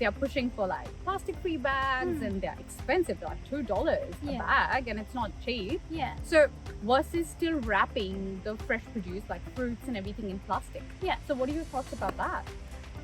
they're pushing for like plastic-free bags and they're expensive. They're like $2 a bag and it's not cheap. Yeah. So versus still wrapping the fresh produce like fruits and everything in plastic. Yeah. So what are your thoughts about that?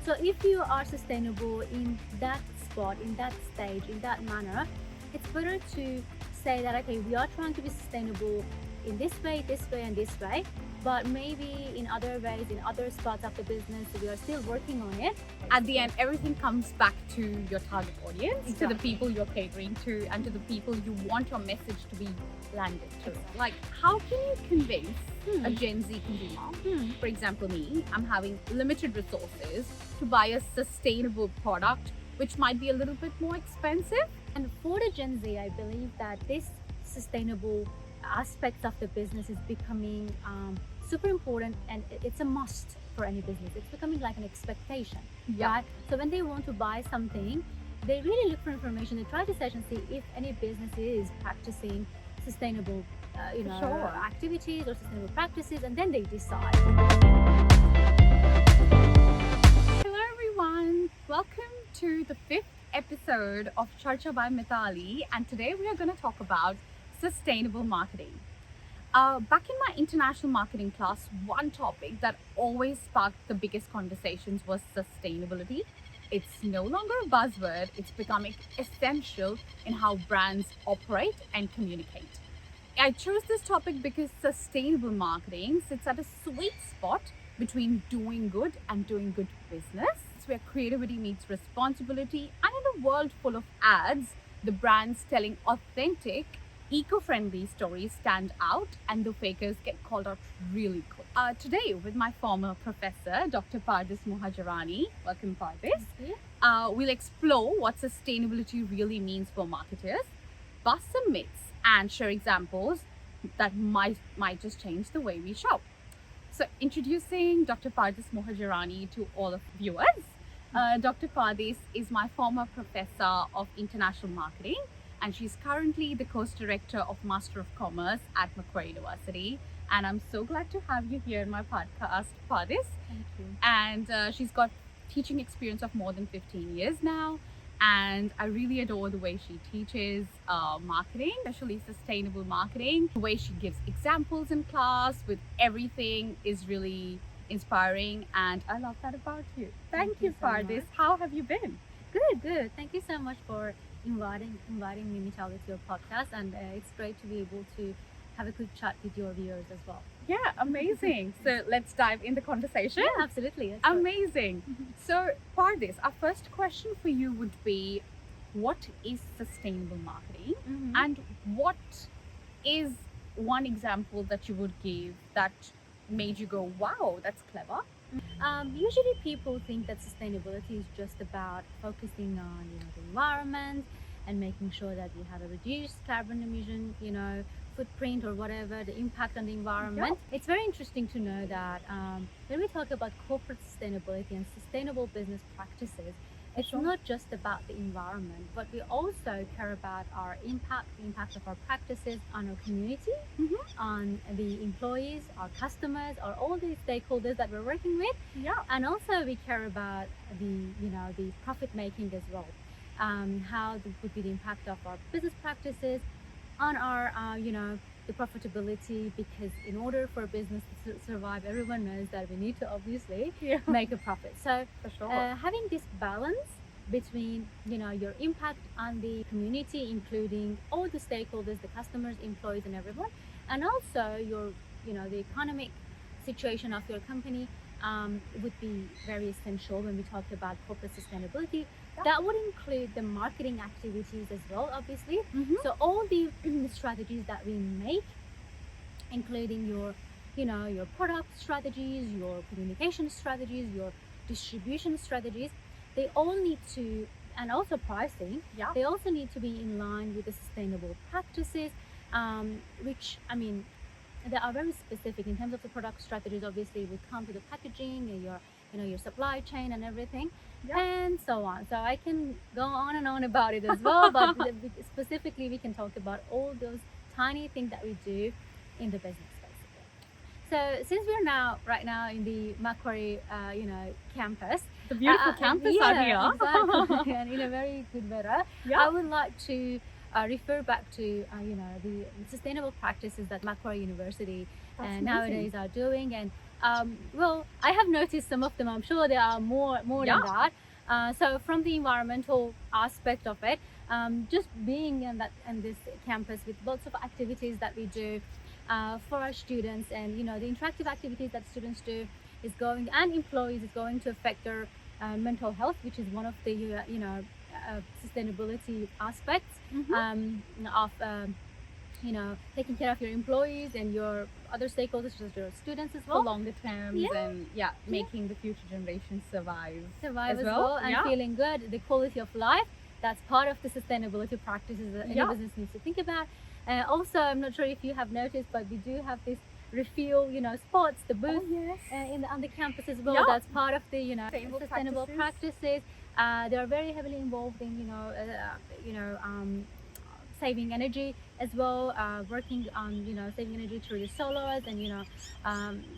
So if you are sustainable in that spot, in that stage, in that manner, it's better to say that, okay, we are trying to be sustainable in this way, and this way, but maybe in other ways, in other spots of the business, we are still working on it. At the end, everything comes back to your target audience, to the Exactly. people you're catering to, and to the people you want your message to be landed to. Like, how can you convince a Gen Z consumer, for example me, I'm having limited resources to buy a sustainable product, which might be a little bit more expensive? And for the Gen Z, I believe that this sustainable aspect of the business is becoming super important, and it's a must for any business. It's becoming like an expectation, right? So when they want to buy something, they really look for information. They try to search and see if any business is practicing sustainable activities or sustainable practices, and then they decide. Hello everyone, welcome to the 5th episode of Charcha by Mithali, and today we are going to talk about sustainable marketing. Back in my international marketing class, one topic that always sparked the biggest conversations was sustainability. It's no longer a buzzword, it's becoming essential in how brands operate and communicate. I chose this topic because sustainable marketing sits at a sweet spot between doing good and doing good business. It's where creativity meets responsibility, and in a world full of ads, the brands telling authentic, eco-friendly stories stand out and the fakers get called out really quick. Today, with my former professor, Dr. Pardis Mohajerani, welcome Pardis, we'll explore what sustainability really means for marketers, bust some myths, and share examples that might just change the way we shop. So introducing Dr. Pardis Mohajerani to all of viewers. Dr. Pardis is my former professor of international marketing, and she's currently the course director of Master of Commerce at MQUini University. And I'm so glad to have you here in my podcast, Pardis. Thank you. And she's got teaching experience of more than 15 years now. And I really adore the way she teaches marketing, especially sustainable marketing. The way she gives examples in class with everything is really inspiring, and I love that about you. Thank you, so Pardis. much. How have you been? Good. Thank you so much for inviting me, Michelle, to your podcast, and it's great to be able to have a good chat with your viewers as well. Yeah, amazing. So let's dive in the conversation. Yeah, absolutely. Let's go. Amazing. So Pardis, our first question for you would be, what is sustainable marketing? And what is one example that you would give that made you go, wow, that's clever? Usually people think that sustainability is just about focusing on the environment and making sure that we have a reduced carbon emission footprint or whatever, the impact on the environment. It's very interesting to know that when we talk about corporate sustainability and sustainable business practices, it's not just about the environment, but we also care about our impact, the impact of our practices on our community, on the employees, our customers, or all the stakeholders that we're working with. And also we care about the profit making as well. How would be the impact of our business practices on our the profitability, because in order for a business to survive, everyone knows that we need to obviously make a profit. So For sure. having this balance between your impact on the community, including all the stakeholders, the customers, employees, and everyone, and also your the economic situation of your company would be very essential when we talk about corporate sustainability. That would include the marketing activities as well, obviously. So all the strategies that we make, including your your product strategies, your communication strategies, your distribution strategies, they all need to, and also pricing, they also need to be in line with the sustainable practices, which they are very specific in terms of the product strategies. Obviously would come to the packaging, your supply chain and everything, and so on. So I can go on and on about it as well, but specifically we can talk about all those tiny things that we do in the business, basically. So since we're right now in the MQUini campus, the beautiful campus out here. Exactly. And in a very good weather. Yeah. I would like to refer back to the sustainable practices that MQUini University That's amazing. nowadays are doing. And well, I have noticed some of them. I'm sure there are more Yeah. than that. So from the environmental aspect of it, just being in this campus with lots of activities that we do for our students, and the interactive activities that students do is going, and employees, is going to affect their mental health, which is one of the sustainability aspects of taking care of your employees and your other stakeholders, such as your students as For well. longer terms, Yeah. and making the future generations survive Survive as as well. well, and Yeah. feeling good, the quality of life. That's part of the sustainability practices that any Yeah. business needs to think about. Also, I'm not sure if you have noticed, but we do have this refuel, spots, the booth yes. on the campus as well. Yeah. That's part of the Sustainable sustainable practices. They are very heavily involved in saving energy as well, working on saving energy through the solars and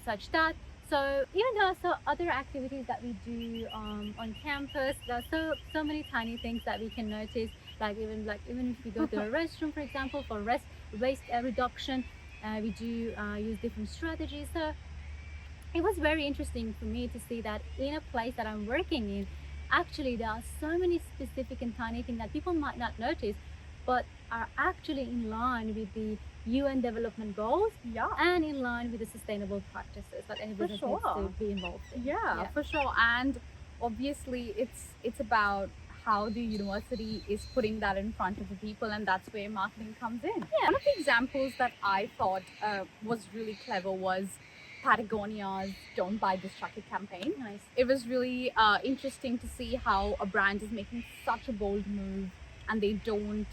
such that. So even though so other activities that we do on campus, there are so many tiny things that we can notice, like even if we go to a restroom, for example, for waste reduction, we do use different strategies. So it was very interesting for me to see that in a place that I'm working in, actually there are so many specific and tiny things that people might not notice, but are actually in line with the UN development goals Yeah. and in line with the sustainable practices that any business needs sure. to be involved in. Yeah, for sure. And obviously it's about how the university is putting that in front of the people, and that's where marketing comes in. Yeah. One of the examples that I thought was really clever was Patagonia's "Don't Buy This Jacket" campaign. Nice. It was really interesting to see how a brand is making such a bold move, and they don't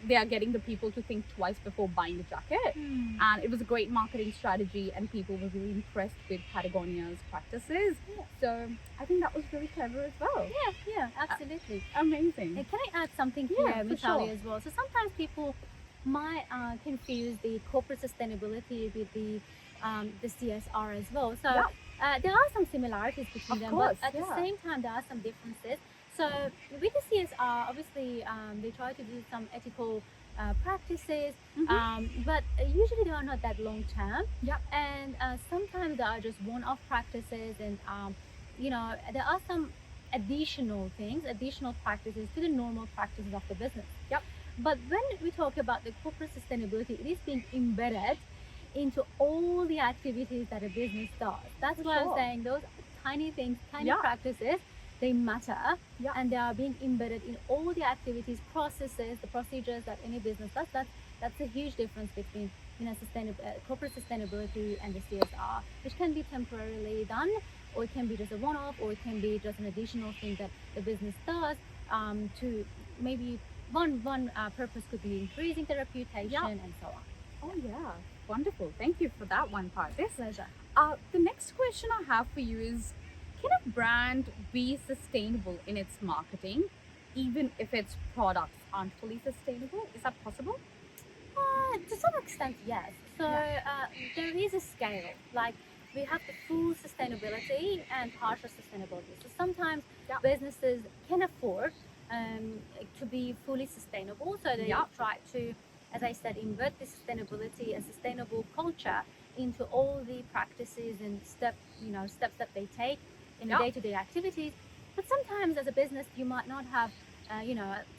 they are getting the people to think twice before buying the jacket. And it was a great marketing strategy, and people were really impressed with Patagonia's practices. Yeah. So I think that was really clever as well. Yeah, absolutely. Amazing. And can I add something Yeah, here, for Mitali, sure. as well? So sometimes people might confuse the corporate sustainability with the CSR as well. So there are some similarities between Of them, course, but at the same time there are some differences. So with the CSR, obviously they try to do some ethical practices, but usually they are not that long term. Yep. And sometimes they are just one-off practices, and there are some additional practices to the normal practices of the business. Yep. But when we talk about the corporate sustainability, it is being embedded into all the activities that a business does. That's why I'm saying those tiny things, tiny practices, they matter, and they are being embedded in all the activities, processes, the procedures that any business does. That's a huge difference between corporate sustainability and the CSR, which can be temporarily done, or it can be just a one-off, or it can be just an additional thing that the business does to maybe one purpose could be increasing the reputation and so on. Oh yeah, wonderful. Thank you for that one, Pardis. Pleasure. The next question I have for you is, can a brand be sustainable in its marketing, even if its products aren't fully sustainable? Is that possible? To some extent, yes. So there is a scale. Like we have the full sustainability and partial sustainability. So sometimes businesses can afford to be fully sustainable. So they try to, as I said, embed the sustainability and sustainable culture into all the practices and steps that they take in day-to-day activities. But sometimes as a business, you might not have,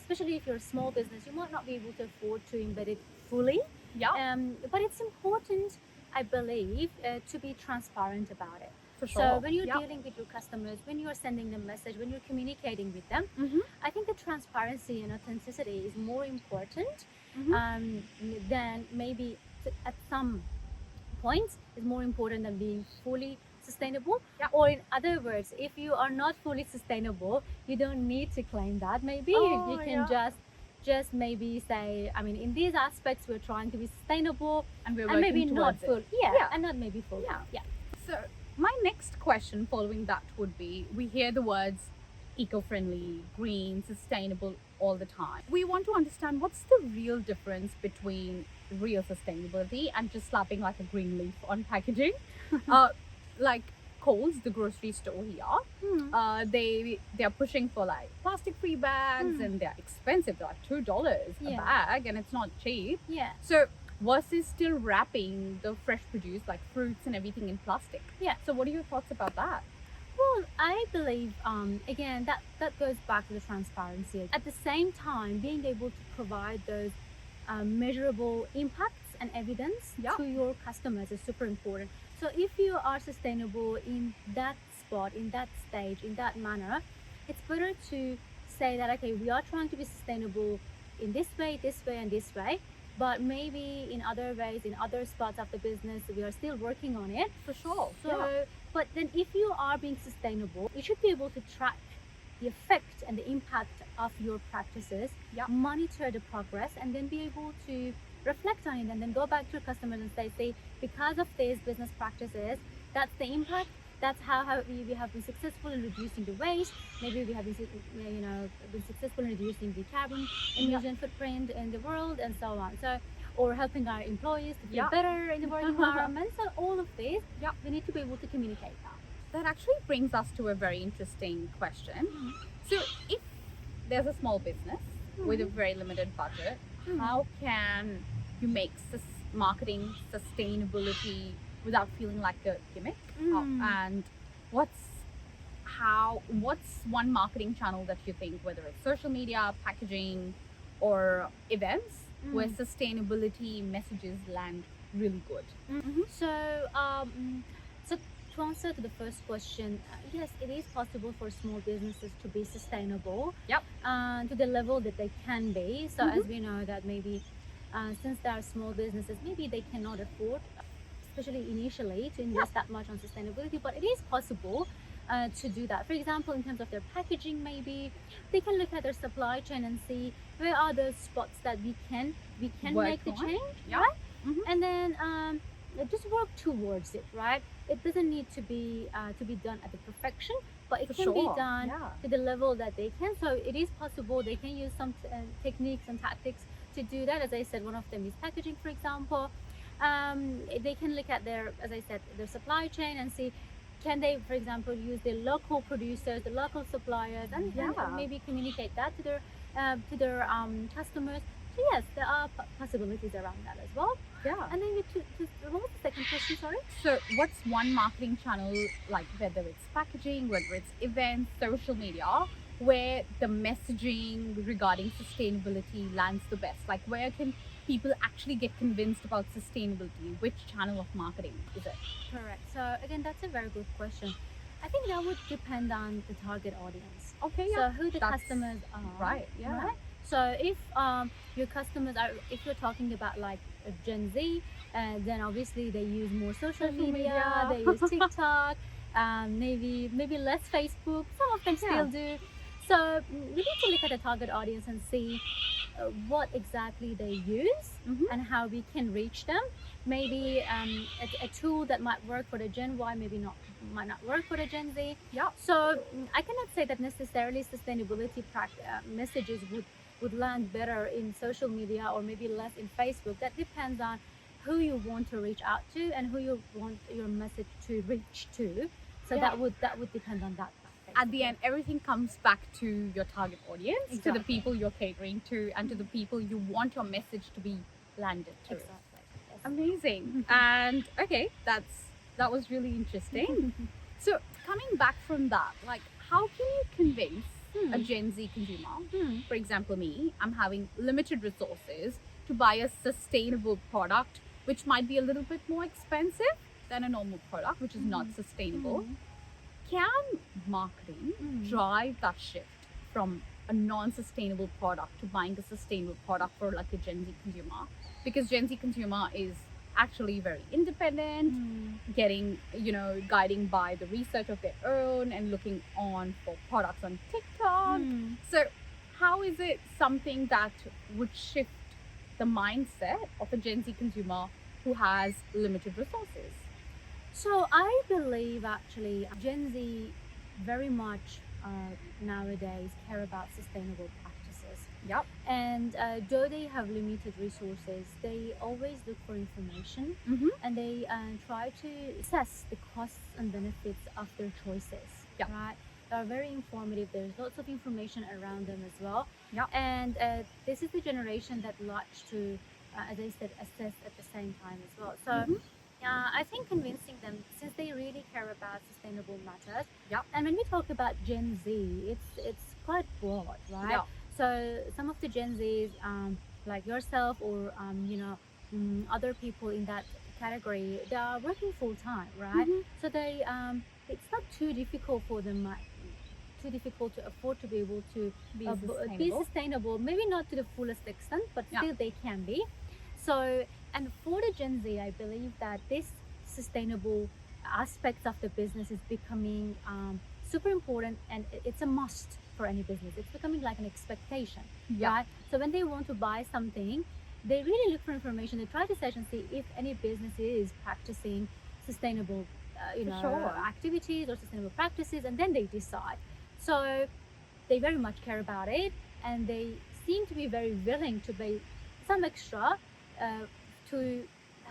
especially if you're a small business, you might not be able to afford to embed it fully. But it's important, I believe, to be transparent about it. For sure. So when you're dealing with your customers, when you're sending them a message, when you're communicating with them, I think the transparency and authenticity is more important than maybe at some points is more important than being fully sustainable. Or in other words, if you are not fully sustainable, you don't need to claim that. Maybe you can just maybe say, I mean, in these aspects we're trying to be sustainable, and we're and maybe not full. And not maybe full. So my next question following that would be, we hear the words eco-friendly, green, sustainable all the time. We want to understand what's the real difference between real sustainability and just slapping like a green leaf on packaging. Like Coles, the grocery store here, they are pushing for like plastic-free bags, and they're expensive. They're like $2 a Yeah. bag, and it's not cheap. Yeah. So versus still wrapping the fresh produce like fruits and everything in plastic. Yeah. So what are your thoughts about that? Well, I believe again that goes back to the transparency. At the same time, being able to provide those measurable impacts and evidence Yeah. to your customers is super important. So if you are sustainable in that spot, in that stage, in that manner, it's better to say that okay, we are trying to be sustainable in this way, and this way, but maybe in other ways, in other spots of the business, we are still working on it. For sure. So, but then if you are being sustainable, you should be able to track the effect and the impact of your practices, monitor the progress, and then be able to reflect on it and then go back to your customers and say, see, because of these business practices, that's the impact. That's how we have been successful in reducing the waste. Maybe we have been, been successful in reducing the carbon emission footprint in the world, and so on. So, or helping our employees to feel better in the work environment. So all of these, we need to be able to communicate that. That actually brings us to a very interesting question. So if there's a small business with a very limited budget, how can you make marketing sustainability without feeling like a gimmick? And what's one marketing channel that you think, whether it's social media, packaging, or events, where sustainability messages land really good? So, so to answer to the first question, yes, it is possible for small businesses to be sustainable. To the level that they can be. So as we know that maybe since they are small businesses, maybe they cannot afford, especially initially, to invest that much on sustainability, but it is possible to do that. For example, in terms of their packaging, maybe they can look at their supply chain and see where are those spots that we can make the change, right? And then just work towards it, right? It doesn't need to be done at the perfection, but it can be done to the level that they can. So it is possible. They can use some techniques and tactics to do that. As I said, one of them is packaging, for example. They can look at their, as I said, their supply chain and see, can they, for example, use their local producers, the local suppliers, and maybe communicate that to their customers. So yes, there are possibilities around that as well. And then what was the second question? Sorry. So what's one marketing channel, like whether it's packaging, whether it's events, social media, where the messaging regarding sustainability lands the best? Like where can people actually get convinced about sustainability? Which channel of marketing is it? Correct. So again, that's a very good question. I think that would depend on the target audience. Okay. So who the customers are. Right. Right? So if your customers are, if you're talking about like a Gen Z, then obviously they use more social media. They use TikTok, maybe less Facebook. Some of them still do. So we need to look at the target audience and see what exactly they use and how we can reach them. Maybe a tool that might work for the Gen Y might not work for the Gen Z. So I cannot say that necessarily sustainability messages would land better in social media or maybe less in Facebook. That depends on who you want to reach out to and who you want your message to reach to. So that would depend on that. At the end, everything comes back to your target audience, to the people you're catering to, and to the people you want your message to be landed to. Exactly. Yes. Amazing. And okay, that was really interesting. So coming back from that, like how can you convince a Gen Z consumer, for example me, I'm having limited resources to buy a sustainable product which might be a little bit more expensive than a normal product which is not sustainable. Can marketing drive that shift from a non-sustainable product to buying a sustainable product for like a Gen Z consumer? Because Gen Z consumer is actually very independent, getting, guiding by the research of their own and looking on for products on TikTok. So how is it something that would shift the mindset of a Gen Z consumer who has limited resources? So I believe actually Gen Z very much nowadays care about sustainable practices. businesses. Yep. And though they have limited resources, they always look for information, Mm-hmm. and they try to assess the costs and benefits of their choices. Yep. Right? They are very informative. There's lots of information around them as well. Yep. And this is the generation that likes to, as I said, assess at the same time as well. So Mhm. I think convincing them, since they really care about sustainable matters. Yep. And when we talk about Gen Z, it's quite broad, right? Yep. So some of the Gen Zs, like yourself, or other people in that category, they are working full time, right? Mhm. So they it's not too difficult for them, too difficult to afford to be able to Be be sustainable. sustainable. Maybe not to the fullest extent, but Yeah. still they can be. So, and for the Gen Z, I believe that this sustainable aspects of the business is becoming super important, and it's a must for any business. It's becoming like an expectation, Yeah. right? So when they want to buy something, they really look for information. They try to search and see if any business is practicing sustainable, For sure. activities or sustainable practices, and then they decide. So they very much care about it, and they seem to be very willing to pay some extra to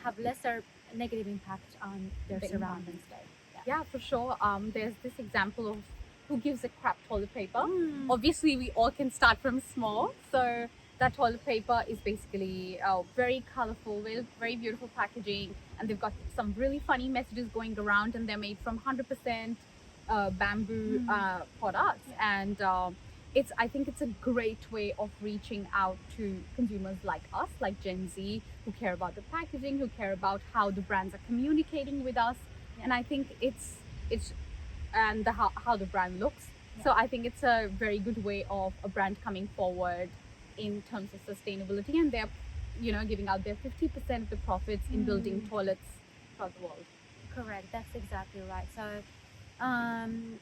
have lesser negative impact on their The surroundings. Yeah, for sure. There's this example of who gives a crap toilet paper. Mm. Obviously, we all can start from small. So that toilet paper is basically very colorful, with very beautiful packaging, and they've got some really funny messages going around, and they're made from 100% bamboo products. And I think it's a great way of reaching out to consumers like us, like Gen Z, who care about the packaging, who care about how the brands are communicating with us. And I think it's and how the brand looks. So I think it's a very good way of a brand coming forward in terms of sustainability, and they're giving out their 50% of the profits in building toilets across the world. Correct. That's exactly right. So, and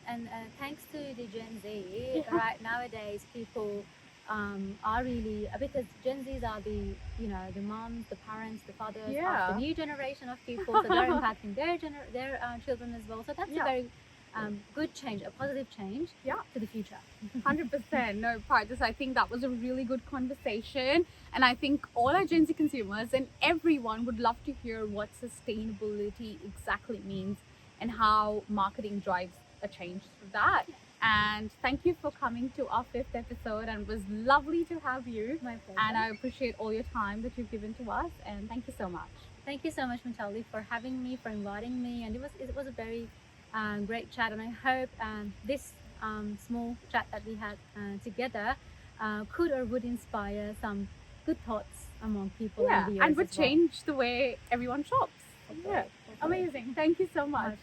thanks to the Gen Z, right, nowadays people are really, because Gen Zs are the moms, the parents, the fathers of the new generation of people, so they're impacting their children as well. So that's a very good change, a positive change to the future. 100%. No, Pardis, I think that was a really good conversation. And I think all our Gen Z consumers and everyone would love to hear what sustainability exactly means and how marketing drives a change through that. And thank you for coming to our 5th episode, and it was lovely to have you. My pleasure. And I appreciate all your time that you've given to us, and thank you so much. Thank you so much, Mitali, for having me, for inviting me, and it was a very great chat, and I hope this small chat that we had together could or would inspire some good thoughts among people. And would change the way everyone shops. Hopefully. Amazing. Thank you so much.